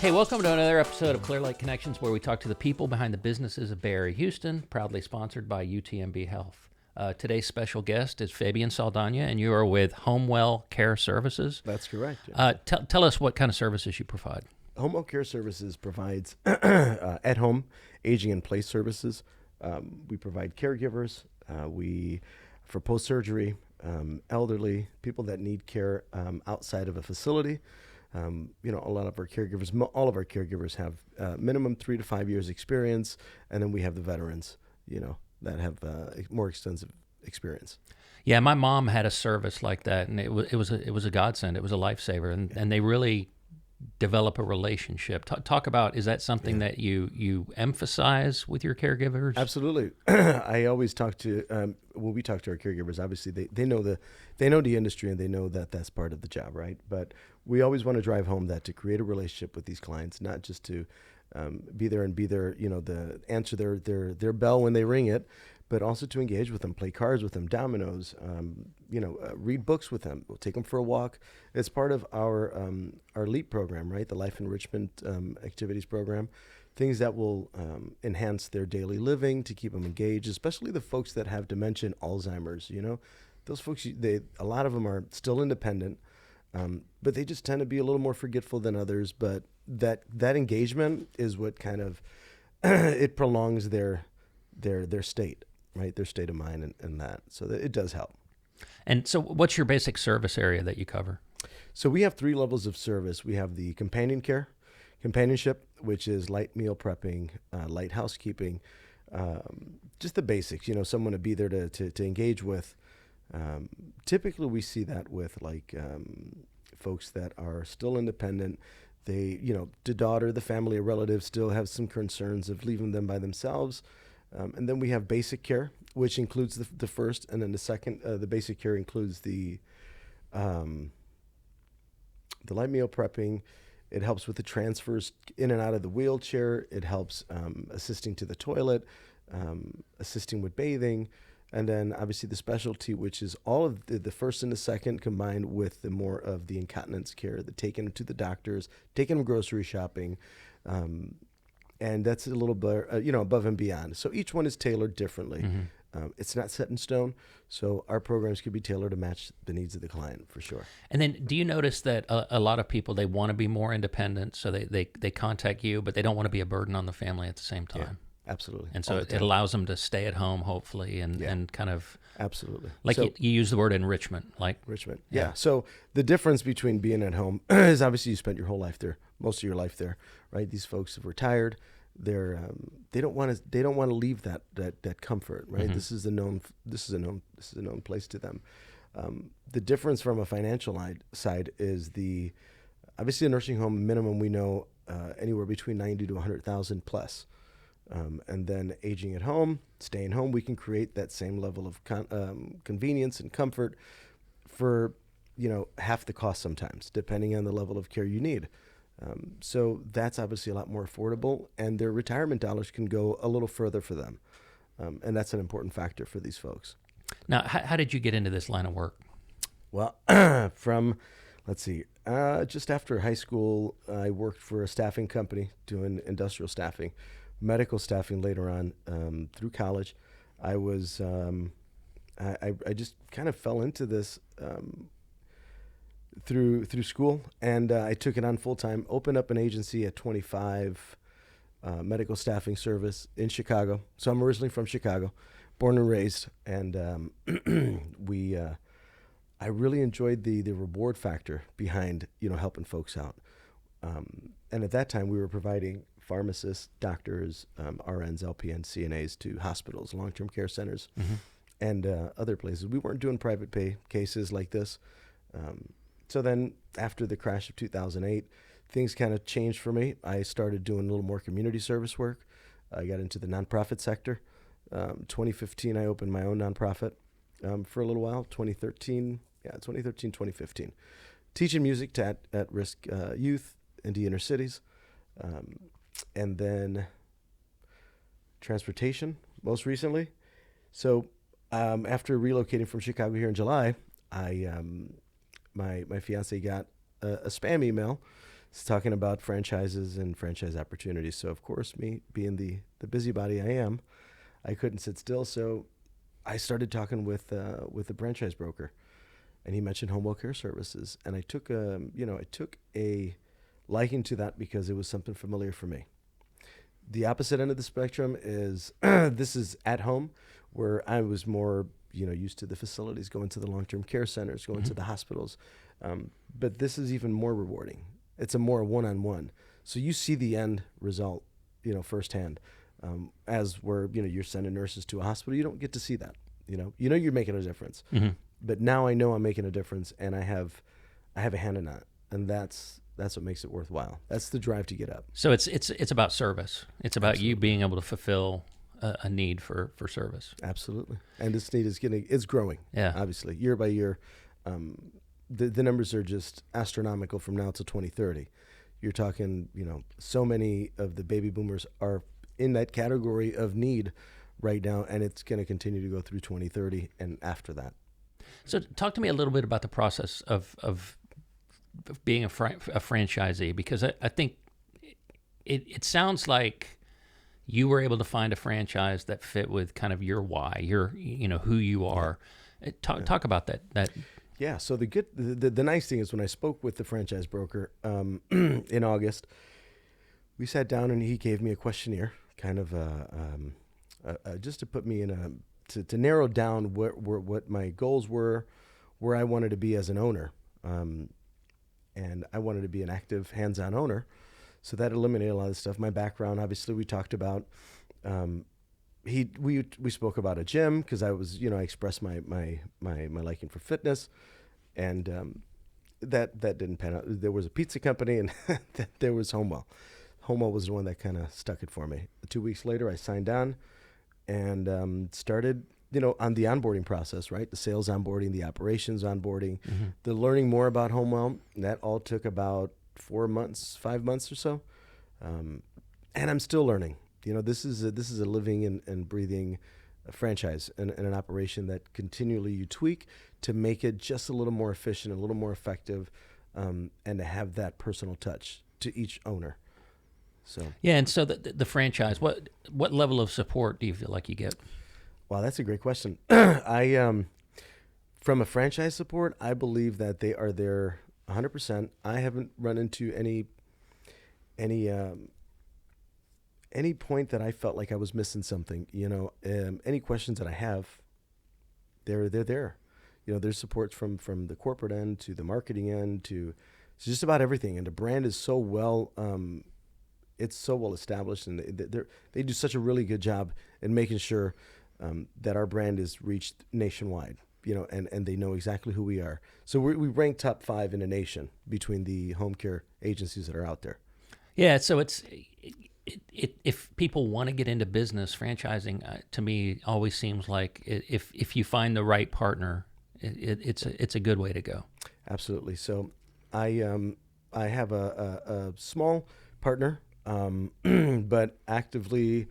Hey, welcome to another episode of Clear Lake Connections, where we talk to the people behind the businesses of Bay Area, Houston, proudly sponsored by UTMB Health. Today's special guest is Fabian Saldana, and you are with HomeWell Care Services. That's correct. Tell us what kind of services you provide. HomeWell Care Services provides at-home aging in place services. We provide caregivers. For post-surgery, elderly, people that need care outside of a facility. A lot of our caregivers, all of our caregivers have minimum 3 to 5 years experience, and then we have the veterans, that have more extensive experience. Yeah, my mom had a service like that, and it was a godsend. It was a lifesaver, and they really develop a relationship. Talk about, is that something that you emphasize with your caregivers? Absolutely. I always talk to when we talk to our caregivers. Obviously, they know the industry, and they know that that's part of the job, right? But we always want to drive home that to create a relationship with these clients, not just to be there, answer their bell when they ring it, but also to engage with them, play cards with them, dominoes, read books with them. We'll take them for a walk. It's part of our LEAP program, right? The Life Enrichment Activities Program. Things that will enhance their daily living to keep them engaged, especially the folks that have dementia and Alzheimer's. Those folks, a lot of them are still independent, but they just tend to be a little more forgetful than others. But that engagement is what kind of it prolongs their state. Right, their state of mind and that. So that it does help. And so what's your basic service area that you cover? So we have 3 levels of service. We have the companionship, which is light meal prepping, light housekeeping, just the basics, someone to be there to engage with. Typically we see that with folks that are still independent. They, the daughter, the family, or relatives still have some concerns of leaving them by themselves. And then we have basic care, which includes the first, and then the second. The basic care includes the light meal prepping. It helps with the transfers in and out of the wheelchair. It helps assisting to the toilet, assisting with bathing, and then obviously the specialty, which is all of the first and the second combined with the more of the incontinence care, the taking them to the doctors, taking them grocery shopping. And that's a little bit, above and beyond. So each one is tailored differently. Mm-hmm. It's not set in stone. So our programs can be tailored to match the needs of the client for sure. And then do you notice that a lot of people, they want to be more independent, so they contact you, but they don't want to be a burden on the family at the same time? Yeah, absolutely. And so it allows them to stay at home, hopefully, and kind of... Absolutely. Like so, you use the word enrichment. Enrichment, yeah. So the difference between being at home is obviously you spent your whole life there, most of your life there, right? These folks have retired. They don't want to leave that comfort, right? Mm-hmm. This is a known place to them. The difference from a financial side is obviously a nursing home minimum we know anywhere between 90 to 100,000 plus. And then aging at home, staying home, we can create that same level of convenience and comfort for half the cost sometimes, depending on the level of care you need. So that's obviously a lot more affordable, and their retirement dollars can go a little further for them. And that's an important factor for these folks. Now, how did you get into this line of work? Well, just after high school, I worked for a staffing company doing industrial staffing, medical staffing later on through college. I was, I just kind of fell into this through school, and I took it on full time. Opened up an agency at 25, medical staffing service in Chicago. So I'm originally from Chicago, born and raised, and I really enjoyed the reward factor behind helping folks out. And at that time, we were providing pharmacists, doctors, RNs, LPNs, CNAs to hospitals, long-term care centers, mm-hmm. and other places. We weren't doing private pay cases like this. So then after the crash of 2008, things kind of changed for me. I started doing a little more community service work. I got into the nonprofit sector. 2015, I opened my own nonprofit for a little while. 2013, 2015. Teaching music to at-risk youth in the inner cities. And then transportation, most recently. So after relocating from Chicago here in July, my fiance got a spam email It's talking about franchises and franchise opportunities. So of course, me being the busybody I am, I couldn't sit still. So I started talking with a franchise broker, and he mentioned HomeWell Care Services, and I took a liking to that because it was something familiar for me. The opposite end of the spectrum is this is at home, where I was more used to the facilities, going to the long-term care centers, going to the hospitals, but this is even more rewarding. It's a more one-on-one, so you see the end result, firsthand. As where you're sending nurses to a hospital, you don't get to see that. You're making a difference, but now I know I'm making a difference, and I have a hand in that, and that's what makes it worthwhile. That's the drive to get up. So it's about service. It's about you being able to fulfill a need for service. Absolutely, and this need is growing. Yeah, obviously, year by year, the numbers are just astronomical from now till 2030. You're talking, so many of the baby boomers are in that category of need right now, and it's going to continue to go through 2030 and after that. So talk to me a little bit about the process of being a franchisee, because I think it sounds like you were able to find a franchise that fit with kind of your why, your who you are. Talk about that. Yeah. So the nice thing is when I spoke with the franchise broker in August, we sat down and he gave me a questionnaire, kind of just to put me in to narrow down what my goals were, where I wanted to be as an owner. And I wanted to be an active, hands-on owner. So that eliminated a lot of stuff. My background, obviously, we talked about. We spoke about a gym because I was, I expressed my liking for fitness, and that didn't pan out. There was a pizza company, and there was HomeWell. HomeWell was the one that kind of stuck it for me. 2 weeks later, I signed on, and started. On the onboarding process, right? The sales onboarding, the operations onboarding, the learning more about HomeWell. That all took about 5 months or so. And I'm still learning. This is a living and breathing franchise and an operation that continually you tweak to make it just a little more efficient, a little more effective, and to have that personal touch to each owner. So yeah, and so the franchise, what level of support do you feel like you get? Wow, that's a great question. From a franchise support, I believe that they are there 100%. I haven't run into any point that I felt like I was missing something. Any questions that I have, they're there. There's support from the corporate end to the marketing end to just about everything. And the brand is so well, it's so well established, and they do such a really good job in making sure that our brand is reached nationwide, and they know exactly who we are. So we rank top 5 in the nation between the home care agencies that are out there. Yeah, so if people want to get into business, franchising to me always seems like if you find the right partner, it's a good way to go. Absolutely. So I have a small partner, but actively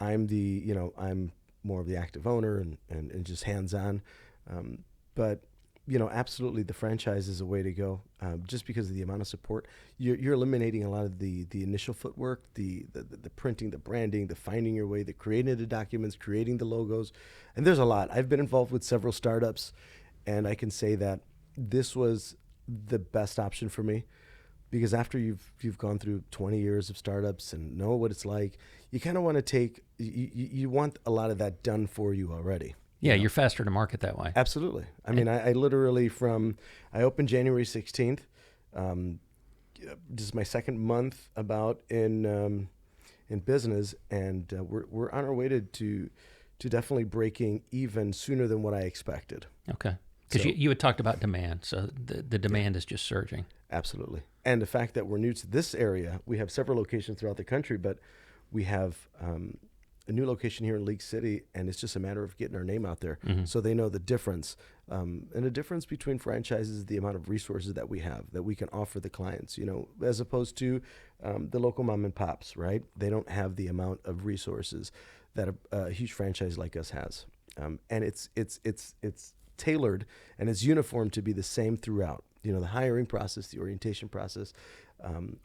I'm more of the active owner and just hands-on. But, absolutely the franchise is a way to go, just because of the amount of support. You're eliminating a lot of the initial footwork, the printing, the branding, the finding your way, the creating the documents, creating the logos. And there's a lot. I've been involved with several startups, and I can say that this was the best option for me. Because after you've gone through 20 years of startups and know what it's like, you kind of want to you want a lot of that done for you already. Yeah, you're faster to market that way. Absolutely. I mean, I literally I opened January 16th. This is my second month about in business, and we're on our way to definitely breaking even sooner than what I expected. Okay. Because you had talked about demand, so the demand is just surging. Absolutely. And the fact that we're new to this area, we have several locations throughout the country, but we have a new location here in League City, and it's just a matter of getting our name out there so they know the difference. And the difference between franchises is the amount of resources that we have, that we can offer the clients, as opposed to the local mom and pops, right? They don't have the amount of resources that a huge franchise like us has. And it's tailored and it's uniform to be the same throughout. The hiring process, the orientation process,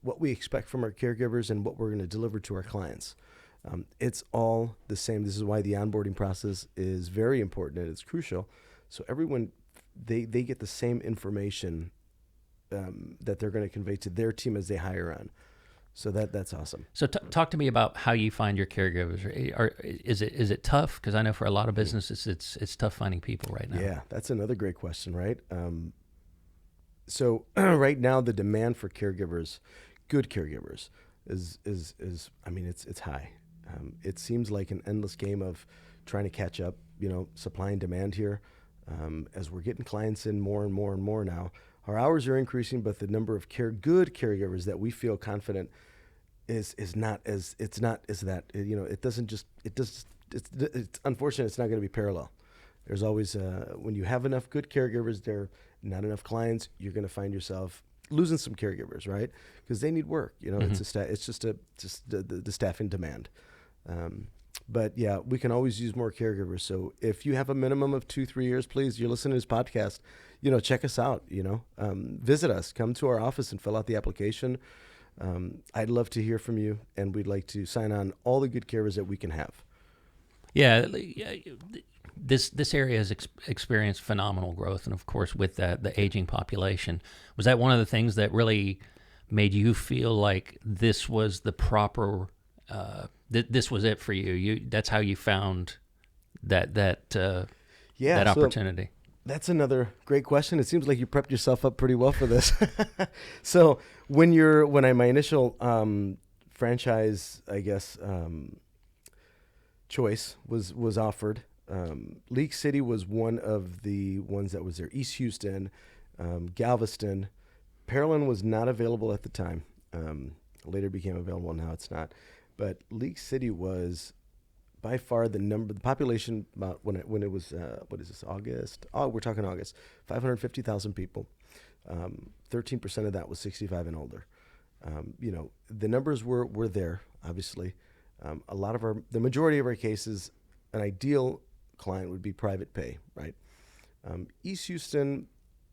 what we expect from our caregivers, and what we're going to deliver to our clients. It's all the same. This is why the onboarding process is very important and it's crucial. So everyone, they get the same information that they're going to convey to their team as they hire on. So that's awesome. So talk to me about how you find your caregivers. Is it tough? Because I know for a lot of businesses, it's tough finding people right now. Yeah, that's another great question, right? So right now, the demand for caregivers, good caregivers, is I mean, it's high. It seems like an endless game of trying to catch up, supply and demand here. As we're getting clients in more and more and more now, our hours are increasing, but the number of good caregivers that we feel confident is not as that. It's unfortunate. It's not going to be parallel. There's always when you have enough good caregivers, there not enough clients, you're going to find yourself losing some caregivers, right? Because they need work. It's just the staffing demand. But yeah, we can always use more caregivers. So if you have a minimum of 2-3 years, please, you're listening to this podcast, check us out, visit us, come to our office and fill out the application. I'd love to hear from you, and we'd like to sign on all the good caregivers that we can have. Yeah. This area has experienced phenomenal growth. And of course, with that, the aging population, was that one of the things that really made you feel like this was the proper, this was it for you? That's how you found that opportunity. That's another great question. It seems like you prepped yourself up pretty well for this. So my initial franchise, I guess, choice was offered. League City was one of the ones that was there. East Houston, Galveston. Pearland was not available at the time. Later became available. Now it's not. But League City was by far the population about when it was, what is this, August? Oh, we're talking August. 550,000 people. 13% of that was 65 and older. The numbers were there, obviously. The majority of our cases, an ideal client would be private pay, right? East Houston,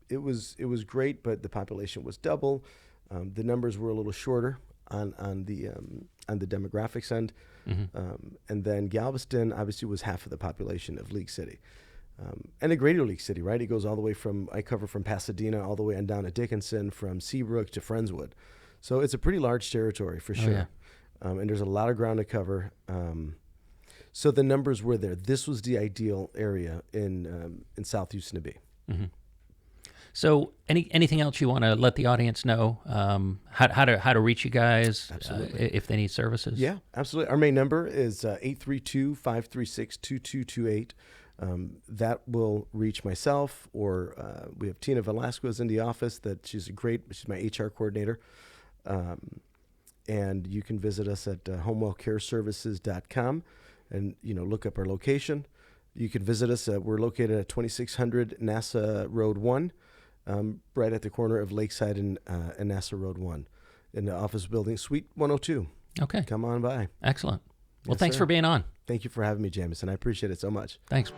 it was great, but the population was double. The numbers were a little shorter on the demographics end. Mm-hmm. And then Galveston obviously was half of the population of League City. And a greater League City, right? It goes all the way I cover from Pasadena all the way on down to Dickinson, from Seabrook to Friendswood. So it's a pretty large territory for sure. Oh, yeah. And there's a lot of ground to cover. So the numbers were there. This was the ideal area in South Houston to be. Mm-hmm. So anything else you want to let the audience know? How to reach you guys if they need services? Yeah, absolutely. Our main number is 832-536-2228. That will reach myself, or we have Tina Velasquez in the office. She's my HR coordinator. And you can visit us at HomeWellCareServices.com and look up our location. You can visit us. We're located at 2600 NASA Road 1. Right at the corner of Lakeside and NASA Road 1 in the office building, Suite 102. Okay. Come on by. Excellent. Well, Yes, thanks sir. for being on. Thank you for having me, Jamison. I appreciate it so much. Thanks.